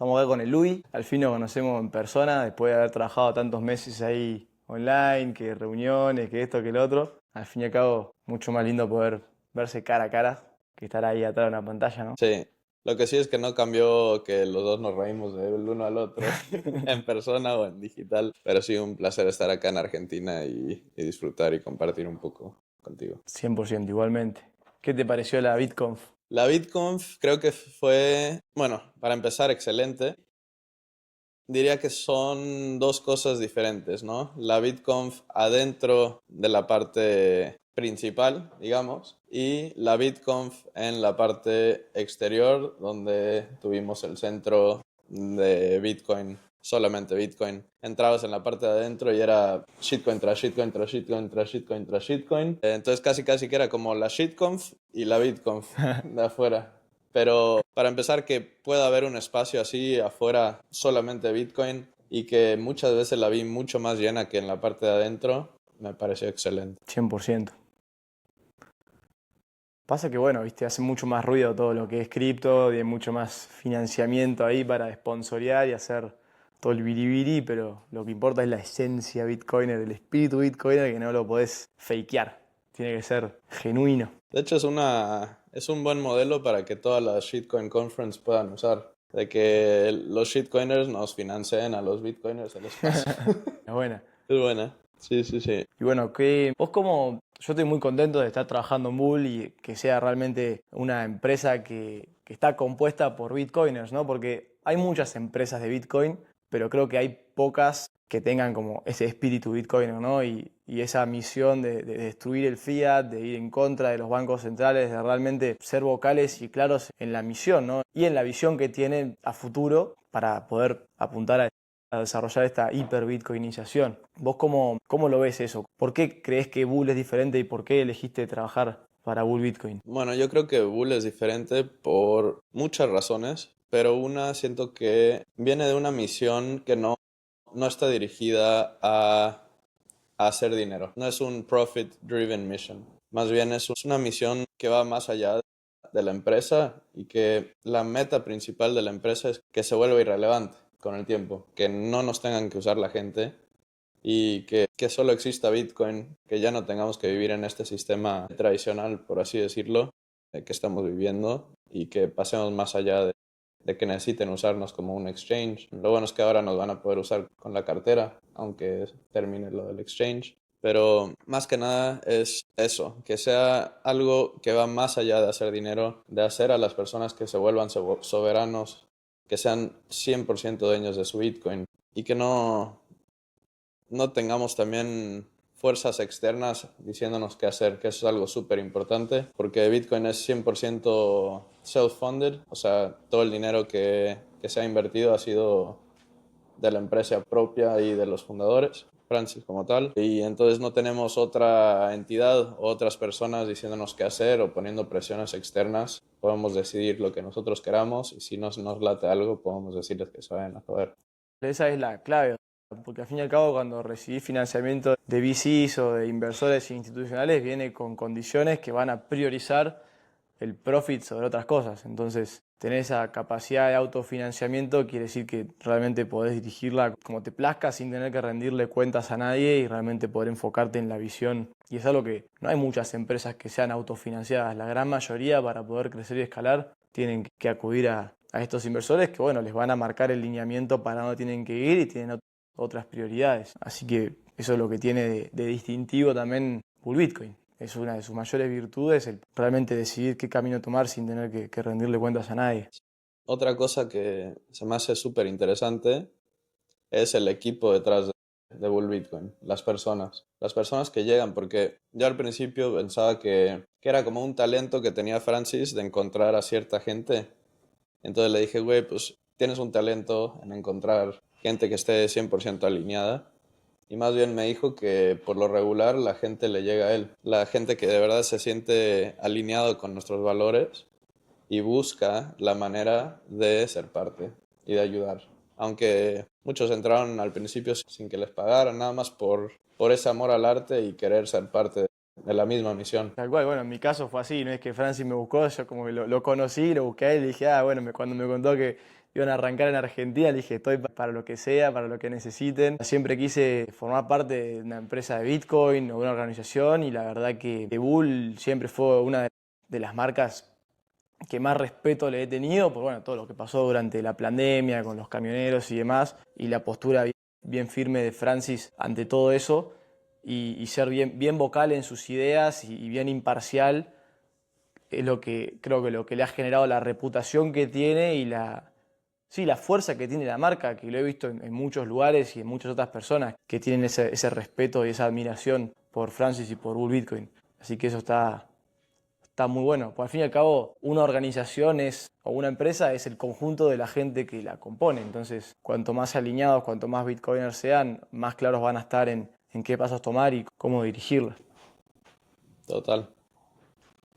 Estamos acá con el Luis, al fin nos conocemos en persona, después de haber trabajado tantos meses ahí online, que reuniones, que esto, que lo otro. Al fin y al cabo, mucho más lindo poder verse cara a cara que estar ahí atrás de una pantalla, ¿no? Sí, lo que sí es que no cambió que los dos nos reímos del uno al otro, en persona o en digital, pero sí un placer estar acá en Argentina y disfrutar y compartir un poco contigo. 100%, igualmente. ¿Qué te pareció la BitConf? La BitConf creo que fue, bueno, para empezar, excelente. Diría que son dos cosas diferentes, ¿no? La BitConf adentro de la parte principal, digamos, y la BitConf en la parte exterior, donde tuvimos el centro de Bitcoin, solamente Bitcoin. Entrabas en la parte de adentro y era shitcoin tras shitcoin tras shitcoin tras shitcoin tras shitcoin. Entonces casi que era como la shitconf y la BitConf de afuera. Pero para empezar, que pueda haber un espacio así afuera solamente Bitcoin y que muchas veces la vi mucho más llena que en la parte de adentro, me pareció excelente. 100%. Pasa que, bueno, viste, hace mucho más ruido todo lo que es cripto, y hay mucho más financiamiento ahí para sponsorear y hacer todo el biribiri, pero lo que importa es la esencia bitcoiner, el espíritu bitcoiner que no lo podés fakear. Tiene que ser genuino. De hecho, es un buen modelo para que todas las shitcoin conference puedan usar. De que los shitcoiners nos financien a los bitcoiners el espacio. Es buena. Es buena. Sí, sí, sí. Y bueno, que vos como, yo estoy muy contento de estar trabajando en Bull y que sea realmente una empresa que está compuesta por bitcoiners, ¿no? Porque hay muchas empresas de Bitcoin, pero creo que hay pocas que tengan como ese espíritu bitcoiner, ¿no? Y esa misión de destruir el fiat, de ir en contra de los bancos centrales, de realmente ser vocales y claros en la misión, ¿no? Y en la visión que tienen a futuro para poder apuntar a desarrollar esta hiperbitcoinización. ¿Vos cómo lo ves eso? ¿Por qué crees que Bull es diferente y por qué elegiste trabajar para Bull Bitcoin? Bueno, yo creo que Bull es diferente por muchas razones, pero una siento que viene de una misión que no está dirigida a hacer dinero. No es un profit-driven mission. Más bien es una misión que va más allá de la empresa y que la meta principal de la empresa es que se vuelva irrelevante con el tiempo, que no nos tengan que usar la gente y que solo exista Bitcoin, que ya no tengamos que vivir en este sistema tradicional, por así decirlo, que estamos viviendo y que pasemos más allá de que necesiten usarnos como un exchange. Lo bueno es que ahora nos van a poder usar con la cartera, aunque termine lo del exchange. Pero más que nada es eso, que sea algo que va más allá de hacer dinero, de hacer a las personas que se vuelvan soberanos, que sean 100% dueños de su Bitcoin y que no tengamos también fuerzas externas diciéndonos qué hacer, que eso es algo súper importante, porque Bitcoin es 100% self-funded, o sea, todo el dinero que se ha invertido ha sido de la empresa propia y de los fundadores, Francis como tal, y entonces no tenemos otra entidad o otras personas diciéndonos qué hacer o poniendo presiones externas. Podemos decidir lo que nosotros queramos y si no nos late algo, podemos decirles que se vayan a joder. Esa es la clave, porque al fin y al cabo cuando recibís financiamiento de VCs o de inversores institucionales viene con condiciones que van a priorizar el profit sobre otras cosas. Entonces, tener esa capacidad de autofinanciamiento quiere decir que realmente podés dirigirla como te plazca sin tener que rendirle cuentas a nadie y realmente poder enfocarte en la visión. Y es algo que no hay muchas empresas que sean autofinanciadas. La gran mayoría para poder crecer y escalar tienen que acudir a estos inversores que, bueno, les van a marcar el lineamiento para dónde tienen que ir y tienen otras prioridades. Así que eso es lo que tiene de distintivo también Bull Bitcoin. Es una de sus mayores virtudes el realmente decidir qué camino tomar sin tener que rendirle cuentas a nadie. Otra cosa que se me hace súper interesante es el equipo detrás de Bull Bitcoin, las personas. Las personas que llegan, porque yo al principio pensaba que era como un talento que tenía Francis de encontrar a cierta gente. Entonces le dije, güey, pues tienes un talento en encontrar gente que esté 100% alineada. Y más bien me dijo que por lo regular la gente le llega a él. La gente que de verdad se siente alineado con nuestros valores y busca la manera de ser parte y de ayudar. Aunque muchos entraron al principio sin que les pagaran, nada más por ese amor al arte y querer ser parte de la misma misión. Tal cual, bueno, en mi caso fue así, no es que Francis me buscó, yo como que lo conocí, lo busqué a él y dije, ah, bueno, cuando me contó que iban a arrancar en Argentina, le dije, estoy para lo que sea, para lo que necesiten. Siempre quise formar parte de una empresa de Bitcoin o una organización y la verdad que Bull siempre fue una de las marcas que más respeto le he tenido por bueno, todo lo que pasó durante la pandemia con los camioneros y demás, y la postura bien firme de Francis ante todo eso, y ser bien vocal en sus ideas y bien imparcial, es lo que creo que lo que le ha generado la reputación que tiene y sí, la fuerza que tiene la marca, que lo he visto en muchos lugares y en muchas otras personas que tienen ese respeto y esa admiración por Francis y por Bull Bitcoin. Así que eso está muy bueno. Por al fin y al cabo, una organización o una empresa es el conjunto de la gente que la compone. Entonces, cuanto más alineados, cuanto más bitcoiners sean, más claros van a estar en qué pasos tomar y cómo dirigirla.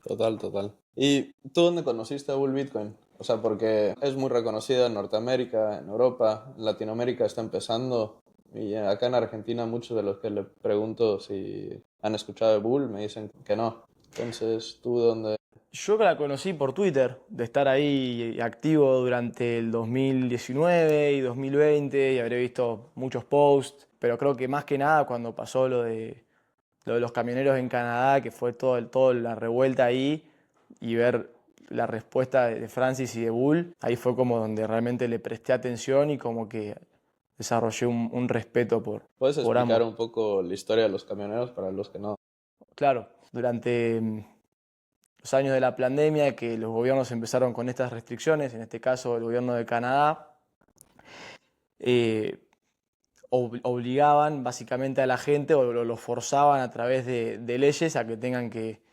Total, total. ¿Y tú dónde conociste a Bull Bitcoin? O sea, porque es muy reconocida en Norteamérica, en Europa, en Latinoamérica está empezando. Y acá en Argentina muchos de los que le pregunto si han escuchado de Bull me dicen que no. Entonces, ¿tú dónde? Yo la conocí por Twitter, de estar ahí activo durante el 2019 y 2020 y habré visto muchos posts, pero creo que más que nada cuando pasó lo de los camioneros en Canadá, que fue todo la revuelta ahí, y ver la respuesta de Francis y de Bull, ahí fue como donde realmente le presté atención y como que desarrollé un respeto ¿Puedes por explicar ambos. un poco la historia de los camioneros para los que no? Claro, durante los años de la pandemia, que los gobiernos empezaron con estas restricciones, en este caso el gobierno de Canadá, eh, obligaban básicamente a la gente o lo forzaban a través de leyes a que tengan que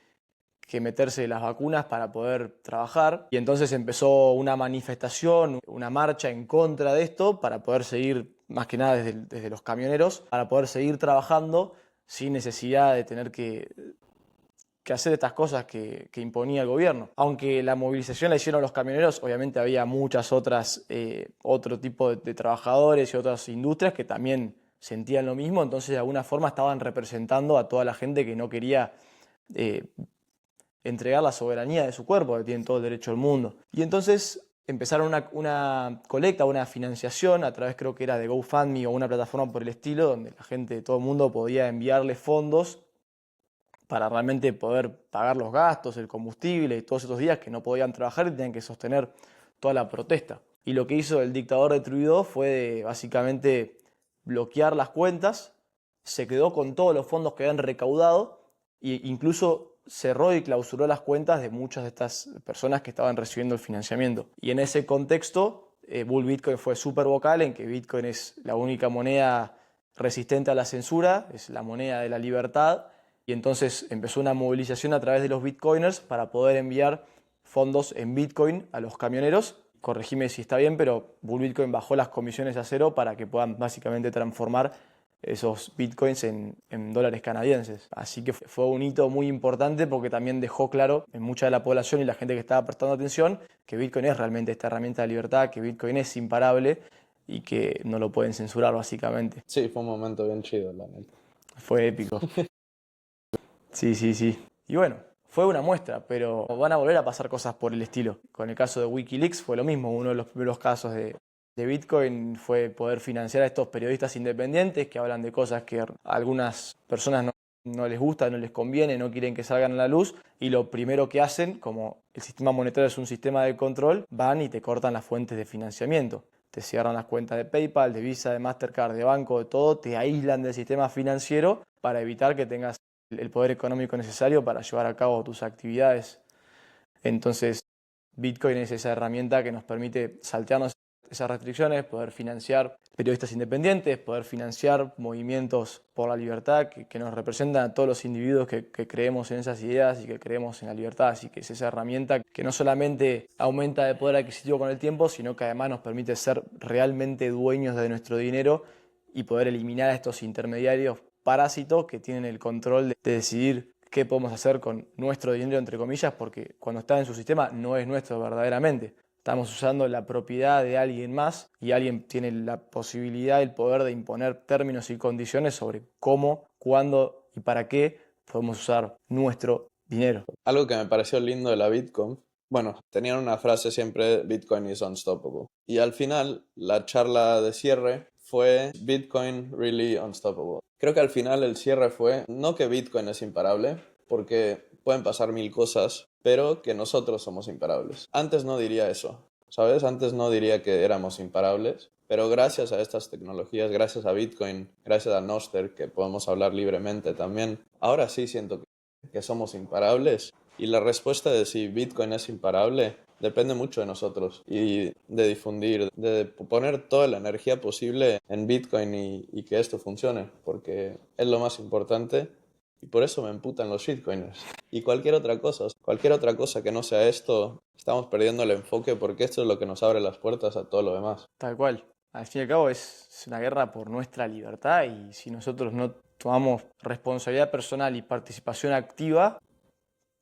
meterse las vacunas para poder trabajar. Y entonces empezó una manifestación, una marcha en contra de esto para poder seguir, más que nada desde los camioneros, para poder seguir trabajando sin necesidad de tener que hacer estas cosas que imponía el gobierno. Aunque la movilización la hicieron los camioneros, obviamente había muchas otras, otro tipo de trabajadores y otras industrias que también sentían lo mismo, entonces de alguna forma estaban representando a toda la gente que no quería eh, entregar la soberanía de su cuerpo, que tienen todo el derecho del mundo. Y entonces empezaron una colecta, una financiación a través creo que era de GoFundMe o una plataforma por el estilo, donde la gente, todo el mundo podía enviarle fondos para realmente poder pagar los gastos, el combustible y todos estos días que no podían trabajar y tenían que sostener toda la protesta. Y lo que hizo el dictador de Trudeau fue básicamente bloquear las cuentas, se quedó con todos los fondos que habían recaudado e incluso cerró y clausuró las cuentas de muchas de estas personas que estaban recibiendo el financiamiento. Y en ese contexto, Bull Bitcoin fue súper vocal en que Bitcoin es la única moneda resistente a la censura, es la moneda de la libertad, y entonces empezó una movilización a través de los bitcoiners para poder enviar fondos en Bitcoin a los camioneros. Corregime si está bien, pero Bull Bitcoin bajó las comisiones a cero para que puedan básicamente transformar esos bitcoins en dólares canadienses. Así que fue un hito muy importante porque también dejó claro en mucha de la población y la gente que estaba prestando atención que Bitcoin es realmente esta herramienta de libertad, que Bitcoin es imparable y que no lo pueden censurar básicamente. Sí, fue un momento bien chido, la neta. Fue épico. Sí, sí, sí. Y bueno, fue una muestra, pero van a volver a pasar cosas por el estilo. Con el caso de Wikileaks fue lo mismo. Uno de los primeros casos de Bitcoin fue poder financiar a estos periodistas independientes que hablan de cosas que a algunas personas no les gusta, no les conviene, no quieren que salgan a la luz. Y lo primero que hacen, como el sistema monetario es un sistema de control, van y te cortan las fuentes de financiamiento. Te cierran las cuentas de PayPal, de Visa, de Mastercard, de banco, de todo, te aíslan del sistema financiero para evitar que tengas el poder económico necesario para llevar a cabo tus actividades. Entonces, Bitcoin es esa herramienta que nos permite saltearnos esas restricciones, poder financiar periodistas independientes, poder financiar movimientos por la libertad que nos representan a todos los individuos que creemos en esas ideas y que creemos en la libertad. Así que es esa herramienta que no solamente aumenta el poder adquisitivo con el tiempo, sino que además nos permite ser realmente dueños de nuestro dinero y poder eliminar a estos intermediarios parásitos que tienen el control de decidir qué podemos hacer con nuestro dinero, entre comillas, porque cuando está en su sistema no es nuestro verdaderamente. Estamos usando la propiedad de alguien más y alguien tiene la posibilidad, el poder de imponer términos y condiciones sobre cómo, cuándo y para qué podemos usar nuestro dinero. Algo que me pareció lindo de la Bitcoin Bueno, tenían una frase siempre, Bitcoin is unstoppable. Y al final, la charla de cierre fue Bitcoin really unstoppable. Creo que al final el cierre fue, no que Bitcoin es imparable, porque pueden pasar mil cosas, pero que nosotros somos imparables. Antes no diría eso, ¿sabes? Antes no diría que éramos imparables, pero gracias a estas tecnologías, gracias a Bitcoin, gracias a Nostr, que podemos hablar libremente también, ahora sí siento que somos imparables. Y la respuesta de si Bitcoin es imparable depende mucho de nosotros y de difundir, de poner toda la energía posible en Bitcoin y que esto funcione, porque es lo más importante y por eso me emputan los shitcoiners. Y cualquier otra cosa que no sea esto, estamos perdiendo el enfoque porque esto es lo que nos abre las puertas a todo lo demás. Tal cual. Al fin y al cabo es una guerra por nuestra libertad y si nosotros no tomamos responsabilidad personal y participación activa,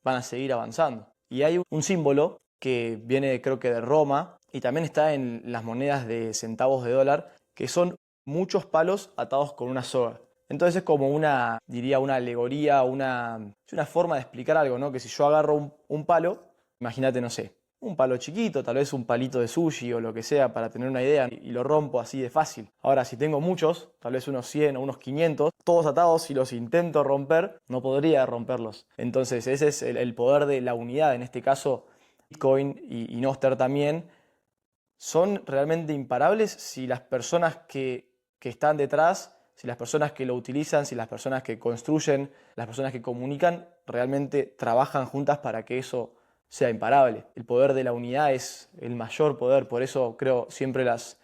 van a seguir avanzando. Y hay un símbolo que viene creo que de Roma y también está en las monedas de centavos de dólar, que son muchos palos atados con una soga. Entonces es como una, diría, una alegoría, es una forma de explicar algo, ¿no? Que si yo agarro un palo, imagínate, no sé, un palo chiquito, tal vez un palito de sushi o lo que sea para tener una idea y lo rompo así de fácil. Ahora, si tengo muchos, tal vez unos 100 o unos 500, todos atados, si los intento romper, no podría romperlos. Entonces ese es el poder de la unidad, en este caso Bitcoin y Nostr también, son realmente imparables si las personas que están detrás, si las personas que lo utilizan, si las personas que construyen, las personas que comunican, realmente trabajan juntas para que eso sea imparable. El poder de la unidad es el mayor poder, por eso creo siempre las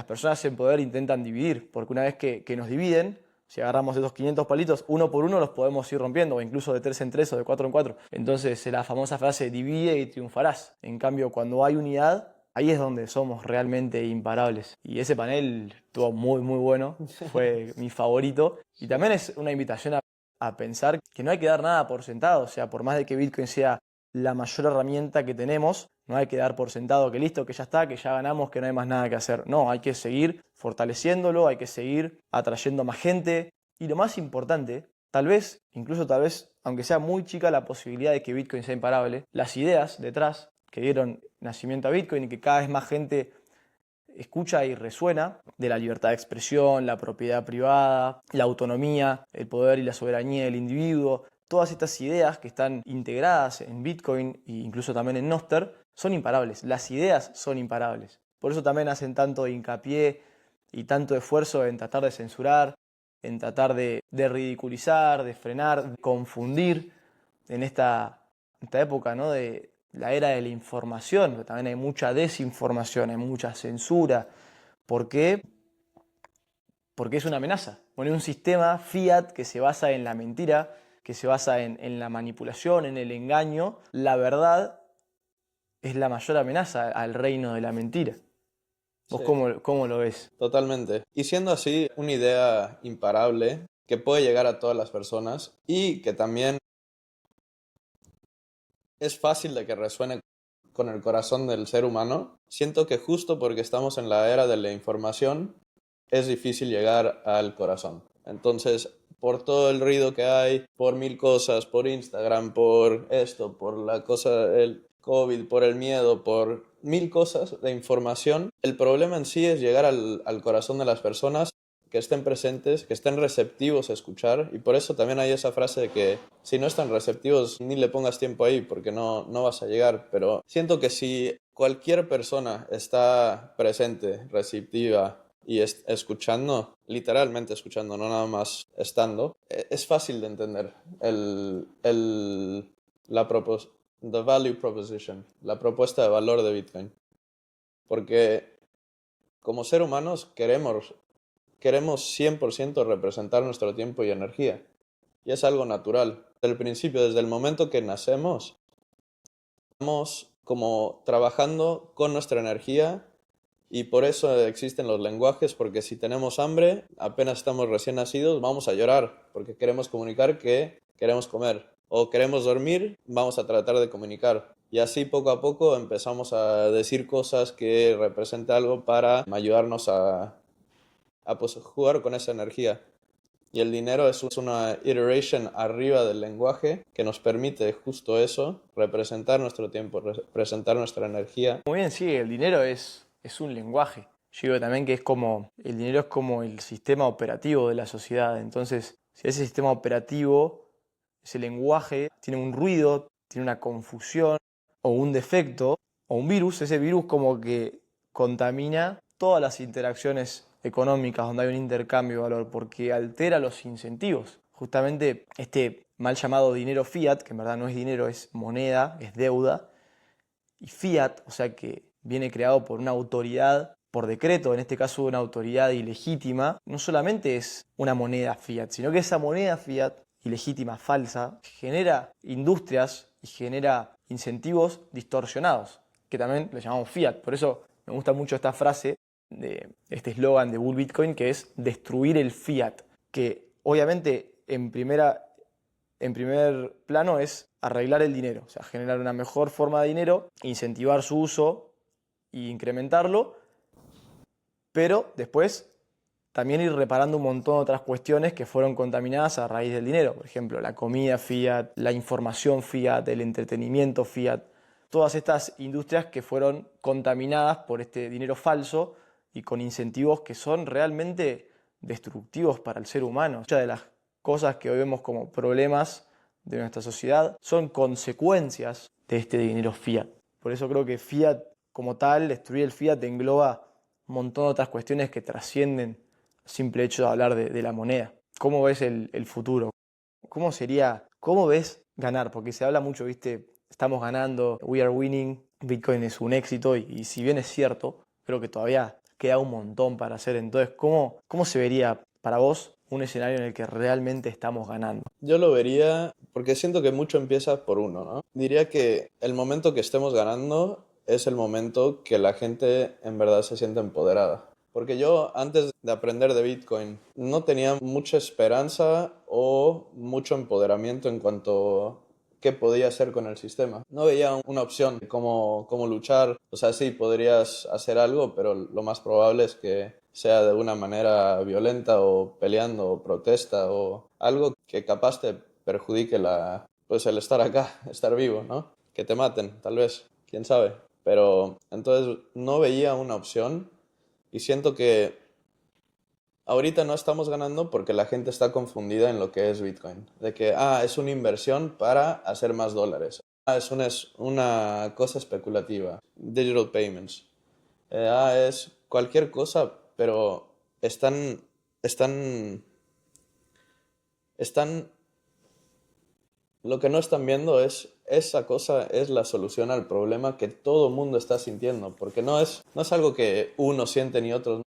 personas en poder intentan dividir, porque una vez que nos dividen, si agarramos esos 500 palitos, uno por uno los podemos ir rompiendo, o incluso de 3 en 3 o de 4 en 4. Entonces la famosa frase, divide y triunfarás. En cambio, cuando hay unidad, ahí es donde somos realmente imparables. Y ese panel estuvo muy, muy bueno, fue mi favorito. Y también es una invitación a pensar que no hay que dar nada por sentado, o sea, por más de que Bitcoin sea la mayor herramienta que tenemos, no hay que dar por sentado que listo, que ya está, que ya ganamos, que no hay más nada que hacer. No, hay que seguir fortaleciéndolo, hay que seguir atrayendo más gente. Y lo más importante, tal vez, incluso tal vez, aunque sea muy chica la posibilidad de que Bitcoin sea imparable, las ideas detrás que dieron nacimiento a Bitcoin y que cada vez más gente escucha y resuena, de la libertad de expresión, la propiedad privada, la autonomía, el poder y la soberanía del individuo, todas estas ideas que están integradas en Bitcoin e incluso también en Nostr, son imparables. Las ideas son imparables. Por eso también hacen tanto hincapié y tanto esfuerzo en tratar de censurar, en tratar de ridiculizar, de frenar, de confundir en esta época, ¿no? De la era de la información, pero también hay mucha desinformación, hay mucha censura. ¿Por qué? Porque es una amenaza. Poner un sistema fiat que se basa en la mentira, que se basa en la manipulación, en el engaño, la verdad es la mayor amenaza al reino de la mentira. ¿Vos Sí, cómo lo ves? totalmente. Y siendo así una idea imparable que puede llegar a todas las personas y que también es fácil de que resuene con el corazón del ser humano, siento que justo porque estamos en la era de la información, es difícil llegar al corazón. Entonces, por todo el ruido que hay, por mil cosas, por Instagram, por esto, por la cosa, el COVID, por el miedo, por mil cosas de información, el problema en sí es llegar al corazón de las personas, que estén presentes, que estén receptivos a escuchar. Y por eso también hay esa frase de que si no están receptivos, ni le pongas tiempo ahí porque no vas a llegar. Pero siento que si cualquier persona está presente, receptiva y escuchando, literalmente escuchando, no nada más estando, es fácil de entender la the value proposition, la propuesta de valor de Bitcoin. Porque como ser humanos queremos 100% representar nuestro tiempo y energía. Y es algo natural. Desde el principio, desde el momento que nacemos, estamos como trabajando con nuestra energía y por eso existen los lenguajes, porque si tenemos hambre, apenas estamos recién nacidos, vamos a llorar, porque queremos comunicar que queremos comer. O queremos dormir, vamos a tratar de comunicar. Y así poco a poco empezamos a decir cosas que representan algo para ayudarnos a pues, jugar con esa energía. Y el dinero es una iteration arriba del lenguaje que nos permite justo eso, representar nuestro tiempo, representar nuestra energía. Muy bien, sí, el dinero es un lenguaje. Yo digo también que el dinero es como el sistema operativo de la sociedad. Entonces, si ese sistema operativo, ese lenguaje, tiene un ruido, tiene una confusión o un defecto o un virus, ese virus como que contamina todas las interacciones económicas donde hay un intercambio de valor porque altera los incentivos. Justamente este mal llamado dinero fiat, que en verdad no es dinero, es moneda, es deuda, y fiat, o sea que viene creado por una autoridad, por decreto, en este caso una autoridad ilegítima, no solamente es una moneda fiat, sino que esa moneda fiat ilegítima, falsa, genera industrias y genera incentivos distorsionados, que también le llamamos fiat. Por eso me gusta mucho esta frase, de este eslogan de Bull Bitcoin, que es destruir el fiat, que obviamente en primer plano es arreglar el dinero, o sea, generar una mejor forma de dinero, incentivar su uso e incrementarlo, pero después también ir reparando un montón de otras cuestiones que fueron contaminadas a raíz del dinero. Por ejemplo, la comida fiat, la información fiat, el entretenimiento fiat, todas estas industrias que fueron contaminadas por este dinero falso y con incentivos que son realmente destructivos para el ser humano. Muchas de las cosas que hoy vemos como problemas de nuestra sociedad son consecuencias de este dinero fiat. Por eso creo que fiat como tal, destruir el fiat engloba un montón de otras cuestiones que trascienden el simple hecho de hablar de la moneda. ¿Cómo ves el futuro? ¿Cómo ves ganar? Porque se habla mucho, ¿viste? Estamos ganando, we are winning, Bitcoin es un éxito y si bien es cierto, creo que todavía queda un montón para hacer. Entonces, ¿cómo se vería para vos un escenario en el que realmente estamos ganando? Yo lo vería, porque siento que mucho empieza por uno, ¿no? Diría que el momento que estemos ganando es el momento que la gente en verdad se siente empoderada. Porque yo antes de aprender de Bitcoin no tenía mucha esperanza o mucho empoderamiento en cuanto a qué podía hacer con el sistema. No veía una opción de cómo luchar. O sea, sí, podrías hacer algo, pero lo más probable es que sea de una manera violenta o peleando o protesta o algo que capaz te perjudique pues el estar acá, estar vivo, ¿no? Que te maten, tal vez, quién sabe. Pero entonces no veía una opción y siento que ahorita no estamos ganando porque la gente está confundida en lo que es Bitcoin. De que, es una inversión para hacer más dólares. Es una cosa especulativa. Digital payments. Es cualquier cosa, pero están, están, lo que no están viendo es, esa cosa es la solución al problema que todo el mundo está sintiendo, porque no es algo que unos sienten y otros no,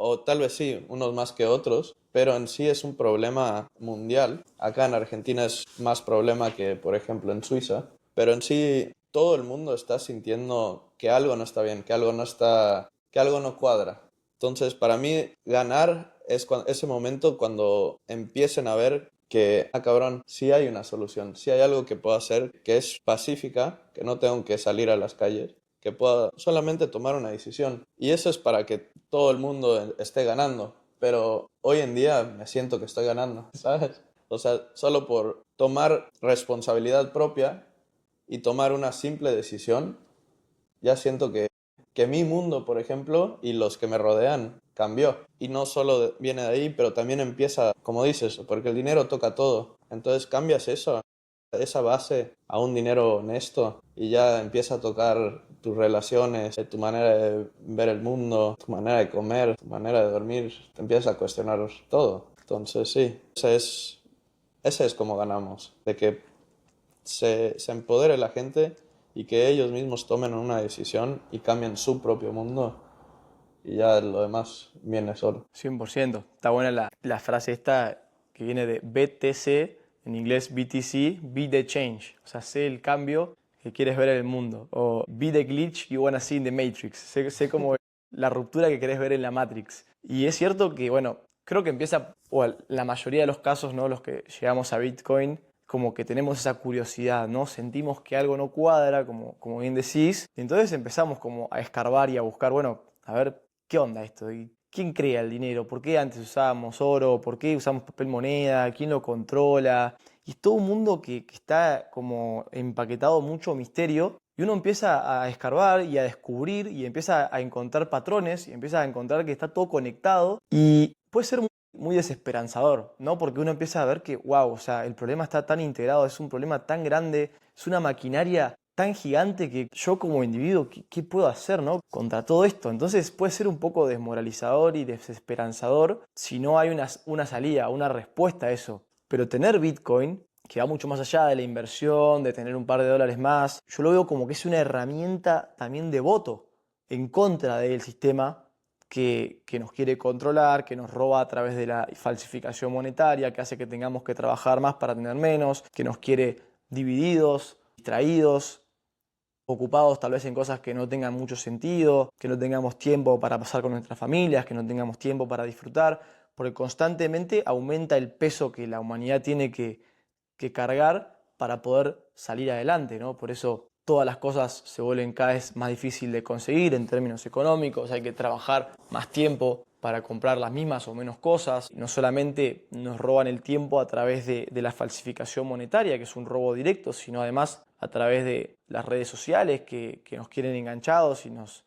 o tal vez sí, unos más que otros, pero en sí es un problema mundial. Acá en Argentina es más problema que, por ejemplo, en Suiza, pero en sí todo el mundo está sintiendo que algo no está bien, que algo no cuadra. Entonces, para mí, ganar es ese momento cuando empiecen a ver que, cabrón, sí hay una solución, sí hay algo que puedo hacer que es pacífica, que no tengo que salir a las calles, que pueda solamente tomar una decisión. Y eso es para que todo el mundo esté ganando. Pero hoy en día me siento que estoy ganando, ¿sabes? O sea, solo por tomar responsabilidad propia y tomar una simple decisión, ya siento que mi mundo, por ejemplo, y los que me rodean cambió. Y no solo viene de ahí, pero también empieza, como dices, porque el dinero toca todo. Entonces cambias eso, esa base a un dinero honesto y ya empieza a tocar tus relaciones, tu manera de ver el mundo, tu manera de comer, tu manera de dormir, te empiezas a cuestionar todo. Entonces sí, ese es como ganamos, de que se empodere la gente y que ellos mismos tomen una decisión y cambien su propio mundo y ya lo demás viene solo. 100%. Está buena la frase esta que viene de BTC, en inglés BTC, be the change. O sea, sé el cambio que quieres ver en el mundo. O be the glitch you wanna see in the Matrix. Sé como la ruptura que querés ver en la Matrix. Y es cierto que, bueno, creo que empieza, o la mayoría de los casos, ¿no? Los que llegamos a Bitcoin, como que tenemos esa curiosidad, ¿no? Sentimos que algo no cuadra, como bien decís. Y entonces empezamos como a escarbar y a buscar, bueno, a ver, ¿qué onda esto? ¿Y ¿quién crea el dinero? ¿Por qué antes usábamos oro? ¿Por qué usamos papel moneda? ¿Quién lo controla? Y es todo un mundo que está como empaquetado mucho misterio y uno empieza a escarbar y a descubrir y empieza a encontrar patrones y empieza a encontrar que está todo conectado y puede ser muy desesperanzador, ¿no? Porque uno empieza a ver que, wow, o sea, el problema está tan integrado, es un problema tan grande, es una maquinaria tan gigante que yo como individuo, ¿qué puedo hacer, no? Contra todo esto. Entonces puede ser un poco desmoralizador y desesperanzador si no hay una salida, una respuesta a eso. Pero tener Bitcoin, que va mucho más allá de la inversión, de tener un par de dólares más, yo lo veo como que es una herramienta también de voto en contra del sistema que nos quiere controlar, que nos roba a través de la falsificación monetaria, que hace que tengamos que trabajar más para tener menos, que nos quiere divididos, distraídos, ocupados tal vez en cosas que no tengan mucho sentido, que no tengamos tiempo para pasar con nuestras familias, que no tengamos tiempo para disfrutar, porque constantemente aumenta el peso que la humanidad tiene que cargar para poder salir adelante, ¿no? Por eso todas las cosas se vuelven cada vez más difíciles de conseguir en términos económicos, hay que trabajar más tiempo para comprar las mismas o menos cosas. No solamente nos roban el tiempo a través de la falsificación monetaria, que es un robo directo, sino además a través de las redes sociales que nos quieren enganchados y nos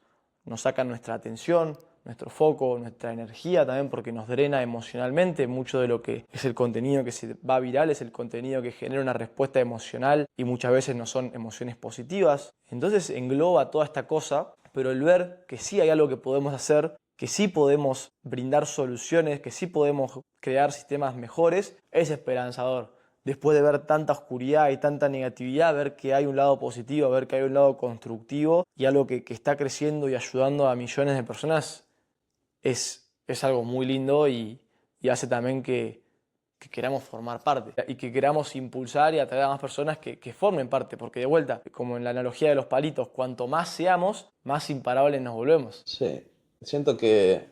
sacan nuestra atención, nuestro foco, nuestra energía también, porque nos drena emocionalmente. Mucho de lo que es el contenido que se va viral es el contenido que genera una respuesta emocional y muchas veces no son emociones positivas. Entonces engloba toda esta cosa, pero el ver que sí hay algo que podemos hacer, que sí podemos brindar soluciones, que sí podemos crear sistemas mejores, es esperanzador. Después de ver tanta oscuridad y tanta negatividad, ver que hay un lado positivo, ver que hay un lado constructivo y algo que está creciendo y ayudando a millones de personas, es algo muy lindo y hace también que queramos formar parte y que queramos impulsar y atraer a más personas que formen parte, porque de vuelta, como en la analogía de los palitos, cuanto más seamos, más imparables nos volvemos. Sí, siento que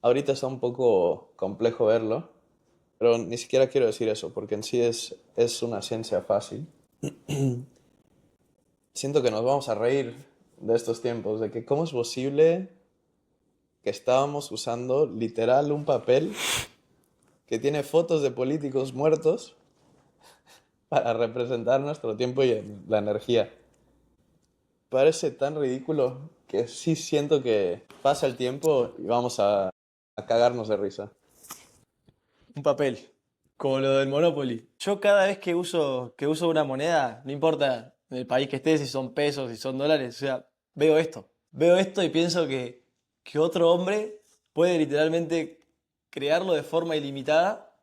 ahorita está un poco complejo verlo, pero ni siquiera quiero decir eso, porque en sí es una ciencia fácil. Siento que nos vamos a reír de estos tiempos, de que cómo es posible que estábamos usando literal un papel que tiene fotos de políticos muertos para representar nuestro tiempo y la energía. Parece tan ridículo que sí siento que pasa el tiempo y vamos a cagarnos de risa. Un papel, como lo del Monopoly. Yo cada vez que uso una moneda, no importa en el país que esté, si son pesos, si son dólares, o sea, veo esto. Veo esto y pienso que otro hombre puede literalmente crearlo de forma ilimitada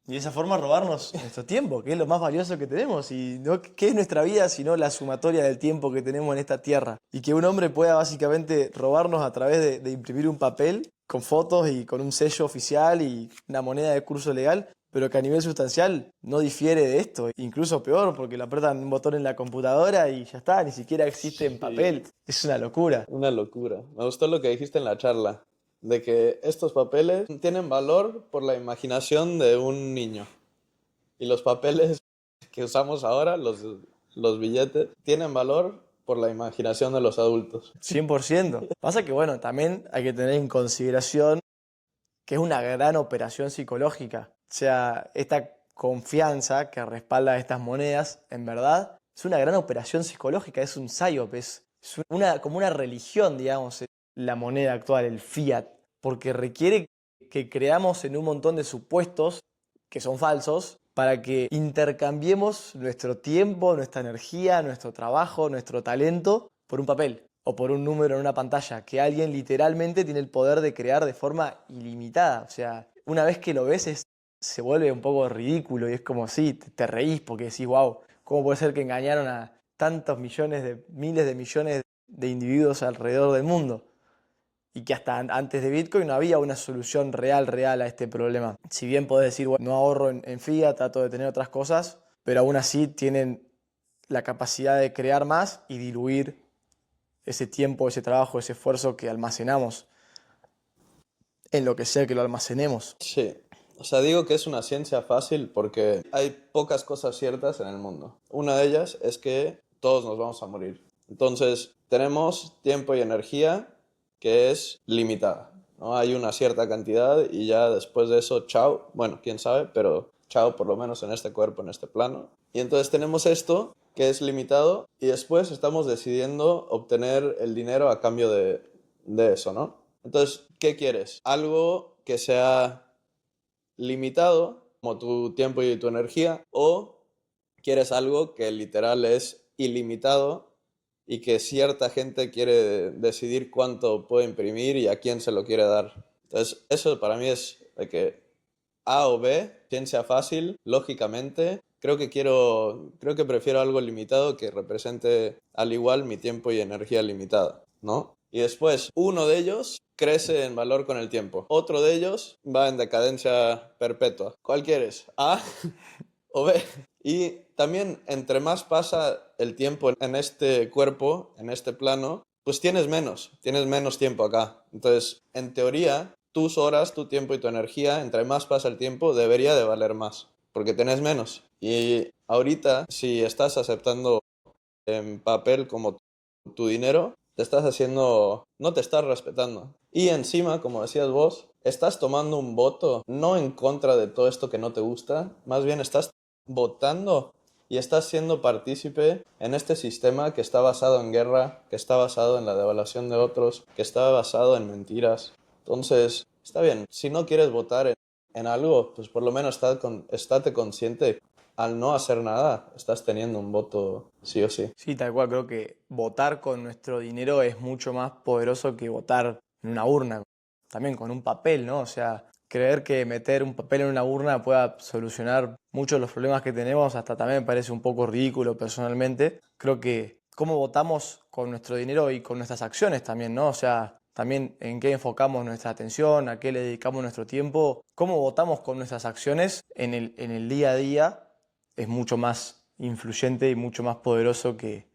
y de esa forma robarnos nuestro tiempo, que es lo más valioso que tenemos. Y no, ¿qué es nuestra vida sino la sumatoria del tiempo que tenemos en esta tierra? Y que un hombre pueda básicamente robarnos a través de imprimir un papel con fotos y con un sello oficial y una moneda de curso legal, pero que a nivel sustancial no difiere de esto. Incluso peor, porque le apretan un botón en la computadora y ya está, ni siquiera existe en Sí, papel. Es una locura. una locura. Me gustó lo que dijiste en la charla, de que estos papeles tienen valor por la imaginación de un niño. Y los papeles que usamos ahora, los billetes, tienen valor por la imaginación de los adultos. 100%. Pasa que, bueno, también hay que tener en consideración que es una gran operación psicológica. O sea, esta confianza que respalda estas monedas, en verdad, es una gran operación psicológica, es un psyop, como una religión, digamos, la moneda actual, el fiat, porque requiere que creamos en un montón de supuestos que son falsos para que intercambiemos nuestro tiempo, nuestra energía, nuestro trabajo, nuestro talento por un papel o por un número en una pantalla, que alguien literalmente tiene el poder de crear de forma ilimitada. O sea, una vez que lo ves se vuelve un poco ridículo y es como si te reís porque decís, wow, ¿cómo puede ser que engañaron a tantos millones miles de millones de individuos alrededor del mundo? Y que hasta antes de Bitcoin no había una solución real a este problema. Si bien podés decir, bueno, no ahorro en fiat, trato de tener otras cosas, pero aún así tienen la capacidad de crear más y diluir ese tiempo, ese trabajo, ese esfuerzo que almacenamos en lo que sea que lo almacenemos. Sí. O sea, digo que es una ciencia fácil porque hay pocas cosas ciertas en el mundo. Una de ellas es que todos nos vamos a morir. Entonces, tenemos tiempo y energía que es limitada. ¿no? Hay una cierta cantidad y ya después de eso, chao. Bueno, quién sabe, pero chao por lo menos en este cuerpo, en este plano. Y entonces tenemos esto que es limitado y después estamos decidiendo obtener el dinero a cambio de eso, ¿no? Entonces, ¿qué quieres? Algo que sea limitado, como tu tiempo y tu energía, o quieres algo que literal es ilimitado y que cierta gente quiere decidir cuánto puede imprimir y a quién se lo quiere dar. Entonces, eso para mí es de que A o B, ciencia fácil, lógicamente. Creo que prefiero algo limitado que represente al igual mi tiempo y energía limitada, ¿no? Y después, uno de ellos crece en valor con el tiempo. Otro de ellos va en decadencia perpetua. ¿Cuál quieres? ¿A o B? Y también, entre más pasa el tiempo en este cuerpo, en este plano, pues tienes menos tiempo acá. Entonces, en teoría, tus horas, tu tiempo y tu energía, entre más pasa el tiempo, debería de valer más, porque tenés menos. Y ahorita, si estás aceptando en papel como tu dinero, te estás haciendo, no te estás respetando. Y encima, como decías vos, estás tomando un voto no en contra de todo esto que no te gusta, más bien estás votando y estás siendo partícipe en este sistema que está basado en guerra, que está basado en la devaluación de otros, que está basado en mentiras. Entonces, está bien, si no quieres votar en algo, pues por lo menos estate consciente. Al no hacer nada, estás teniendo un voto sí o sí. Sí, tal cual, creo que votar con nuestro dinero es mucho más poderoso que votar en una urna, también con un papel, ¿no? O sea, creer que meter un papel en una urna pueda solucionar muchos de los problemas que tenemos, hasta también me parece un poco ridículo personalmente. Creo que cómo votamos con nuestro dinero y con nuestras acciones también, ¿no? O sea, también en qué enfocamos nuestra atención, a qué le dedicamos nuestro tiempo, cómo votamos con nuestras acciones en el día a día es mucho más influyente y mucho más poderoso que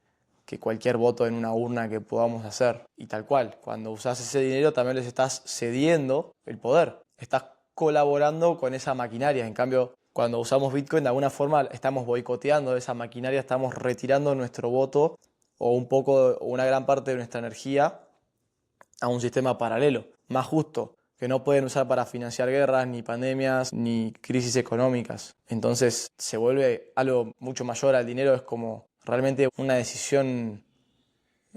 cualquier voto en una urna que podamos hacer. Y tal cual, cuando usas ese dinero también les estás cediendo el poder, estás colaborando con esa maquinaria. En cambio, cuando usamos Bitcoin, de alguna forma estamos boicoteando esa maquinaria, estamos retirando nuestro voto o un poco, o una gran parte de nuestra energía a un sistema paralelo, más justo, que no pueden usar para financiar guerras, ni pandemias, ni crisis económicas. Entonces se vuelve algo mucho mayor al dinero, es como realmente una decisión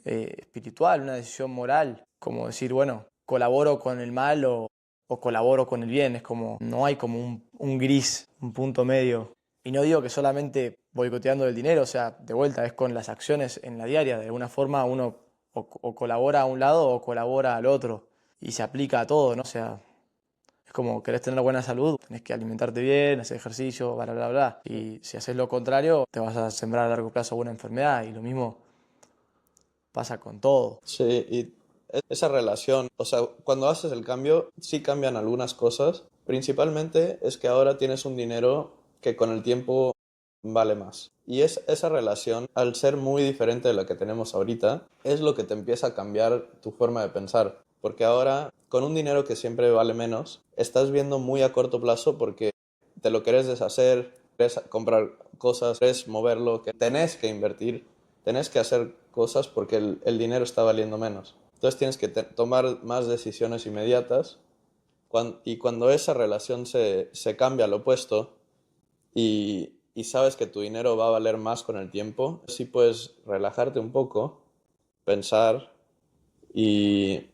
espiritual, una decisión moral, como decir, bueno, colaboro con el mal o colaboro con el bien, es como, no hay como un gris, un punto medio. Y no digo que solamente boicoteando el dinero, o sea, de vuelta, es con las acciones en la diaria, de alguna forma uno o colabora a un lado o colabora al otro, y se aplica a todo, ¿no? O sea, es como, querés tener buena salud, tenés que alimentarte bien, hacer ejercicio, bla, bla, bla. Y si haces lo contrario, te vas a sembrar a largo plazo una enfermedad, y lo mismo pasa con todo. Sí, y esa relación, o sea, cuando haces el cambio, sí cambian algunas cosas. Principalmente es que ahora tienes un dinero que con el tiempo vale más. Y esa relación, al ser muy diferente de la que tenemos ahorita, es lo que te empieza a cambiar tu forma de pensar. Porque ahora, con un dinero que siempre vale menos, estás viendo muy a corto plazo porque te lo querés deshacer, querés comprar cosas, querés moverlo, que tenés que invertir, tenés que hacer cosas porque el dinero está valiendo menos. Entonces tienes que tomar más decisiones inmediatas y cuando esa relación se cambia al opuesto y sabes que tu dinero va a valer más con el tiempo, sí puedes relajarte un poco, pensar y,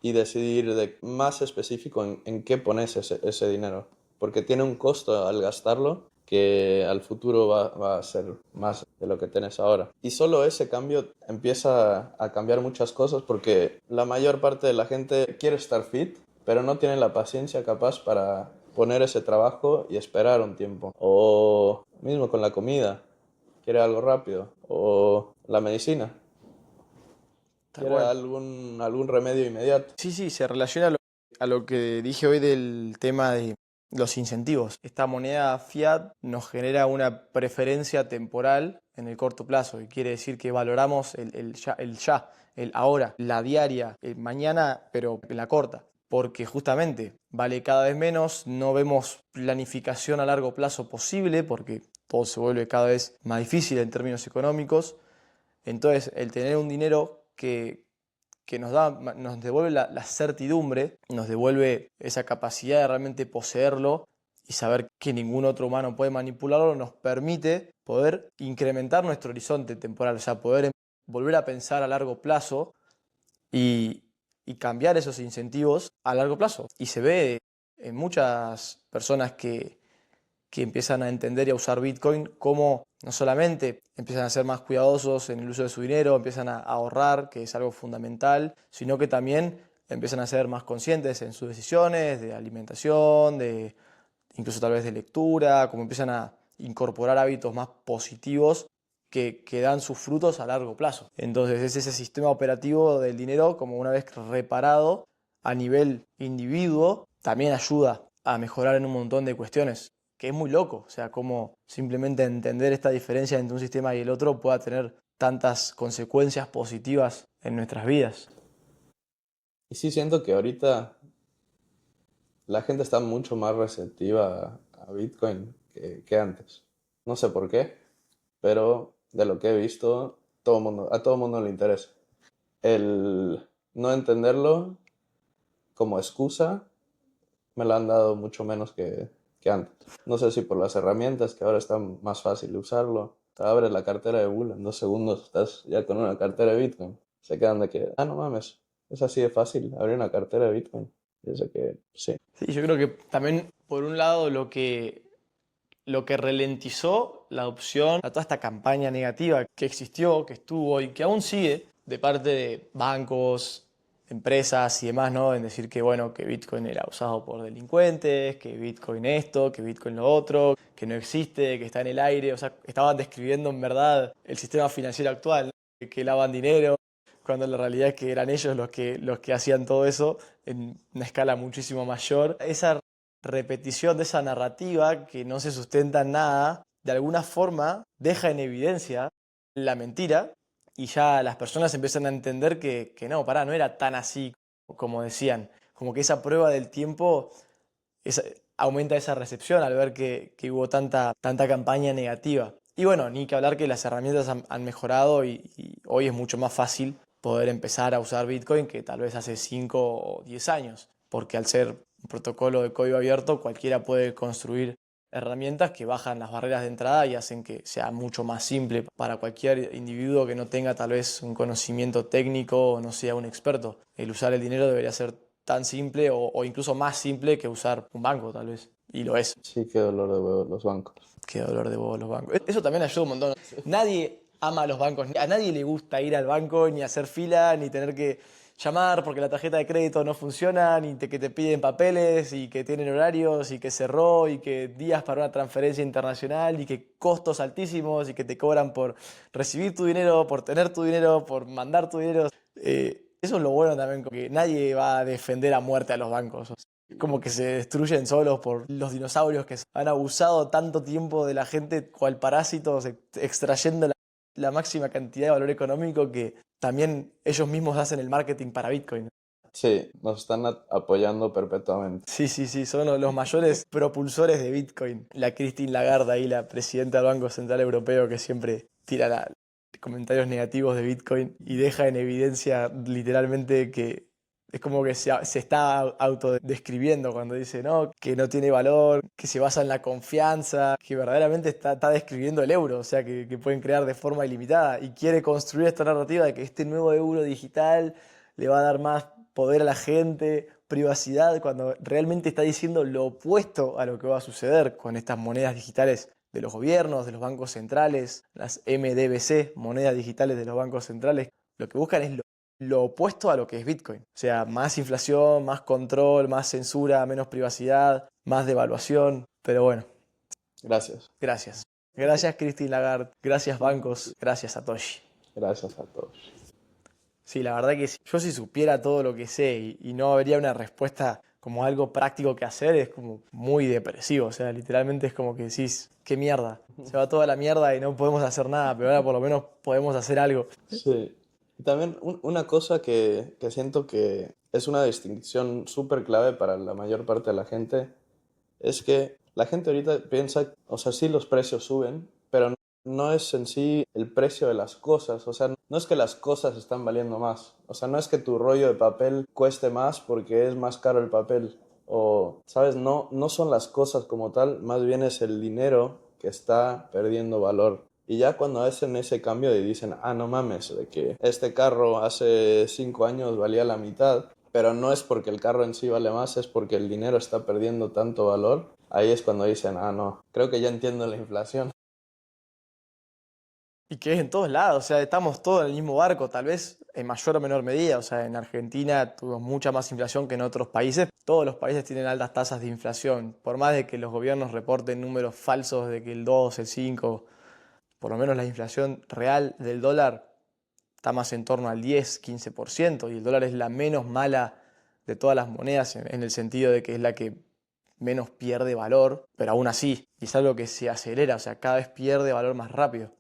y decidir más específico en qué pones ese dinero. Porque tiene un costo al gastarlo que al futuro va a ser más de lo que tienes ahora. Y solo ese cambio empieza a cambiar muchas cosas porque la mayor parte de la gente quiere estar fit, pero no tiene la paciencia capaz para poner ese trabajo y esperar un tiempo. O mismo con la comida, quiere algo rápido. O la medicina, Tal quiere cual. algún remedio inmediato. Sí, sí, se relaciona a lo que dije hoy del tema de los incentivos. Esta moneda fiat nos genera una preferencia temporal en el corto plazo, y quiere decir que valoramos el ya, el ahora, la diaria, el mañana, pero en la corta. Porque justamente vale cada vez menos, no vemos planificación a largo plazo posible, porque todo se vuelve cada vez más difícil en términos económicos. Entonces, el tener un dinero que nos devuelve la certidumbre, nos devuelve esa capacidad de realmente poseerlo y saber que ningún otro humano puede manipularlo, nos permite poder incrementar nuestro horizonte temporal, o sea, poder volver a pensar a largo plazo y, y cambiar esos incentivos a largo plazo. Y se ve en muchas personas que empiezan a entender y a usar Bitcoin cómo no solamente empiezan a ser más cuidadosos en el uso de su dinero, empiezan a ahorrar, que es algo fundamental, sino que también empiezan a ser más conscientes en sus decisiones de alimentación, de incluso tal vez de lectura, como empiezan a incorporar hábitos más positivos que dan sus frutos a largo plazo. Entonces es ese sistema operativo del dinero, como una vez reparado a nivel individuo, también ayuda a mejorar en un montón de cuestiones, que es muy loco, o sea, como simplemente entender esta diferencia entre un sistema y el otro pueda tener tantas consecuencias positivas en nuestras vidas. Y sí siento que ahorita la gente está mucho más receptiva a Bitcoin que antes. No sé por qué, pero de lo que he visto, a todo mundo le interesa. El no entenderlo como excusa me la han dado mucho menos que antes. No sé si por las herramientas, que ahora está más fácil de usarlo. Te abres la cartera de Bull, en 2 segundos estás ya con una cartera de Bitcoin. Se quedan de que, no mames, es así de fácil abrir una cartera de Bitcoin. Y eso que, sí. Sí, yo creo que también, por un lado, lo que ralentizó la adopción a toda esta campaña negativa que existió, que estuvo y que aún sigue de parte de bancos, empresas y demás, ¿no? En decir que, bueno, que Bitcoin era usado por delincuentes, que Bitcoin esto, que Bitcoin lo otro, que no existe, que está en el aire. O sea, estaban describiendo en verdad el sistema financiero actual, ¿no? Que lavan dinero, cuando la realidad es que eran ellos los que hacían todo eso en una escala muchísimo mayor. Esa repetición de esa narrativa que no se sustenta en nada, de alguna forma deja en evidencia la mentira y ya las personas empiezan a entender que no, pará, no era tan así como decían. Como que esa prueba del tiempo esa- aumenta esa recepción al ver que hubo tanta campaña negativa. Y bueno, ni que hablar que las herramientas han mejorado y hoy es mucho más fácil poder empezar a usar Bitcoin que tal vez hace 5 o 10 años, porque al ser un protocolo de código abierto, cualquiera puede construir herramientas que bajan las barreras de entrada y hacen que sea mucho más simple para cualquier individuo que no tenga tal vez un conocimiento técnico o no sea un experto. El usar el dinero debería ser tan simple o incluso más simple que usar un banco tal vez. Y lo es. Sí, qué dolor de huevo los bancos. Qué dolor de huevos los bancos. Eso también ayuda un montón. Nadie ama a los bancos. A nadie le gusta ir al banco, ni hacer fila, ni tener que llamar porque la tarjeta de crédito no funciona, ni que te piden papeles, y que tienen horarios, y que cerró, y que días para una transferencia internacional, y que costos altísimos, y que te cobran por recibir tu dinero, por tener tu dinero, por mandar tu dinero. Eso es lo bueno también, que nadie va a defender a muerte a los bancos. Como que se destruyen solos por los dinosaurios que han abusado tanto tiempo de la gente cual parásitos, extrayendo la máxima cantidad de valor económico que también ellos mismos hacen el marketing para Bitcoin. Sí, nos están apoyando perpetuamente. Sí, sí, sí, son los mayores propulsores de Bitcoin. La Christine Lagarde ahí, la presidenta del Banco Central Europeo, que siempre tira comentarios negativos de Bitcoin y deja en evidencia literalmente que es como que se está autodescribiendo cuando dice, no, que no tiene valor, que se basa en la confianza, que verdaderamente está describiendo el euro, o sea, que pueden crear de forma ilimitada y quiere construir esta narrativa de que este nuevo euro digital le va a dar más poder a la gente, privacidad, cuando realmente está diciendo lo opuesto a lo que va a suceder con estas monedas digitales de los gobiernos, de los bancos centrales, las MDBC, monedas digitales de los bancos centrales. Lo que buscan es lo opuesto a lo que es Bitcoin. O sea, más inflación, más control, más censura, menos privacidad, más devaluación. Pero bueno, Gracias. gracias. Gracias Christine Lagarde, gracias bancos, gracias Satoshi. Gracias a todos. Sí, la verdad que yo si supiera todo lo que sé y no habría una respuesta como algo práctico que hacer, es como muy depresivo. O sea, literalmente es como que decís, qué mierda. Se va toda la mierda y no podemos hacer nada, pero ahora por lo menos podemos hacer algo. Sí. Y también una cosa que siento que es una distinción súper clave para la mayor parte de la gente es que la gente ahorita piensa, o sea, sí los precios suben, pero no es en sí el precio de las cosas, o sea, no es que las cosas están valiendo más. O sea, no es que tu rollo de papel cueste más porque es más caro el papel. O, ¿sabes? No, no son las cosas como tal, más bien es el dinero que está perdiendo valor. Y ya cuando hacen ese cambio y dicen, ah, no mames, de que este carro hace 5 años valía la mitad, pero no es porque el carro en sí vale más, es porque el dinero está perdiendo tanto valor, ahí es cuando dicen, ah, no, creo que ya entiendo la inflación. Y que es en todos lados, o sea, estamos todos en el mismo barco, tal vez en mayor o menor medida. O sea, en Argentina tuvimos mucha más inflación que en otros países. Todos los países tienen altas tasas de inflación. Por más de que los gobiernos reporten números falsos de que el 2, el 5, por lo menos la inflación real del dólar está más en torno al 10, 15%, y el dólar es la menos mala de todas las monedas en el sentido de que es la que menos pierde valor, pero aún así, y es algo que se acelera, o sea, cada vez pierde valor más rápido.